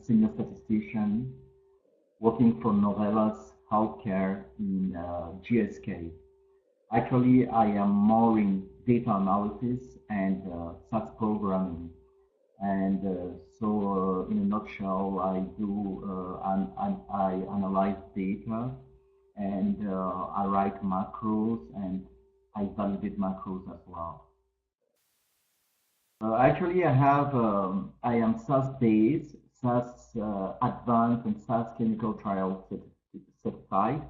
senior statistician working for Novella's healthcare in GSK. Actually, I am more in data analysis and SAS programming. And in a nutshell, I do I analyze data, and I write macros, and I validate macros as well. Actually, I am SAS based, SAS advanced, and SAS clinical trial certified,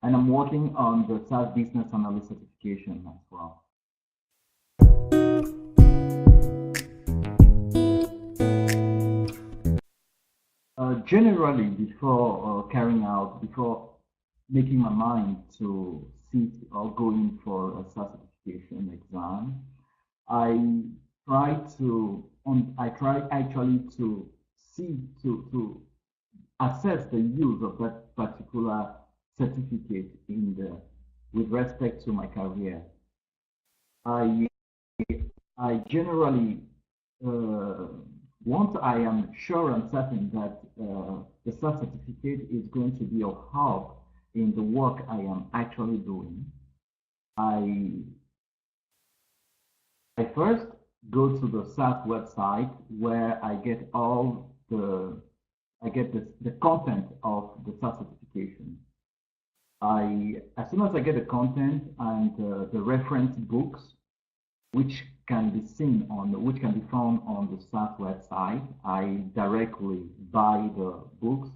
and I'm working on the SAS business analyst certification as well. Generally, before making my mind to sit or going for a certification exam, I I try actually to to assess the use of that particular certificate with respect to my career. I I generally, uh, once I am sure and certain that the certificate is going to be of help in the work I am actually doing, I I first go to the SAS website where I get the content of the SAS certification. As soon as I get the content and the reference books, which can be which can be found on the SAS website, I directly buy the books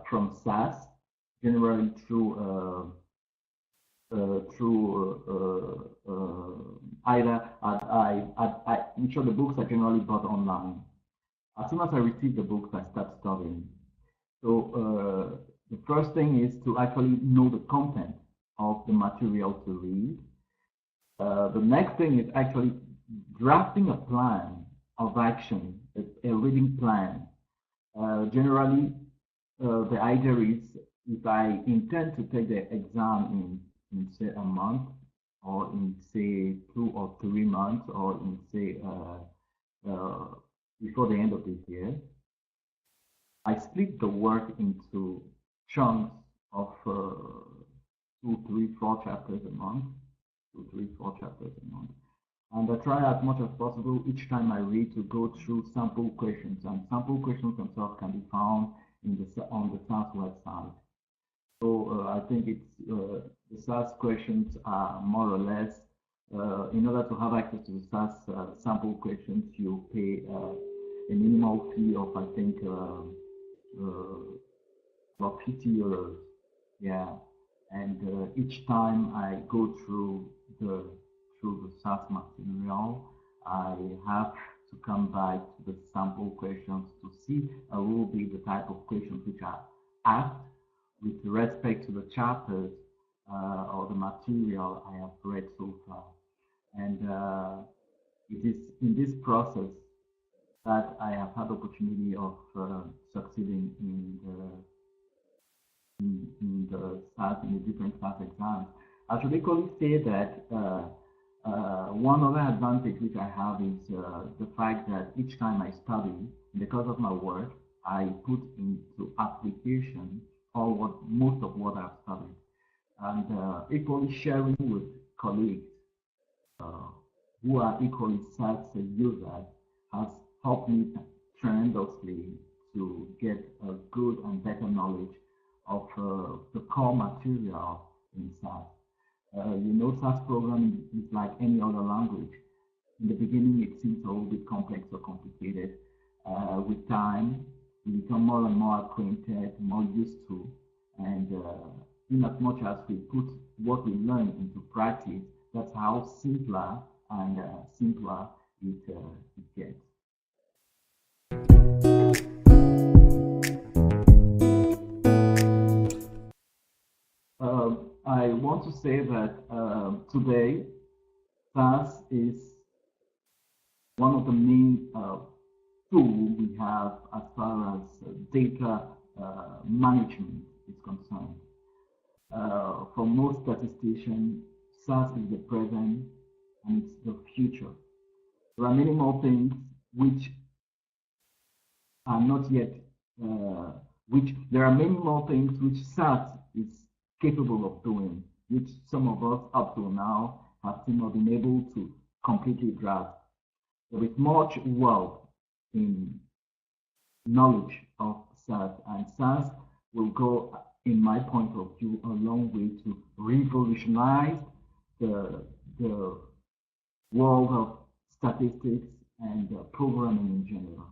from SAS, generally either I'm sure the books are generally bought online. As soon as I receive the books, I start studying. So the first thing is to actually know the content of the material to read. The next thing is actually drafting a plan of action, a reading plan. Generally, the idea is if I intend to take the exam in say a month, or in say 2 or 3 months, or in say before the end of this year, I split the work into chunks of 2, 3, 4 chapters a month, 2, 3, 4 chapters a month. And I try as much as possible each time I read to go through sample questions, and sample questions themselves can be found on the SAS website. So I think the SAS questions are more or less, in order to have access to the SAS sample questions, you pay a minimal fee of, I think, about 50 euros. Yeah. And each time I go through the SAS material, I have to come back to the sample questions to see a little bit the type of questions which are asked with respect to the chapters or the material I have read so far. And it is in this process that I have had the opportunity of succeeding in the different SAS exams. I should equally say that one other advantage which I have is the fact that each time I study, because of my work, I put into application most of what I've studied, and equally sharing with colleagues who are equally SAS users has helped me tremendously to get a good and better knowledge of the core material in SAS. SAS programming is like any other language. In the beginning, it seems a little bit complex or complicated. With time, we become more and more acquainted, more used to, and in as much as we put what we learn into practice, that's how simpler and simpler it gets. I want to say that today, SAS is one of the main tools we have as far as data management is concerned. For most statisticians, SAS is the present and it's the future. There are many more things which are not yet, which there are many more things which SAS is capable of doing, which some of us up to now have still not been able to completely grasp. There is much wealth in knowledge of SAS, and SAS will go, in my point of view, a long way to revolutionize the world of statistics and programming in general.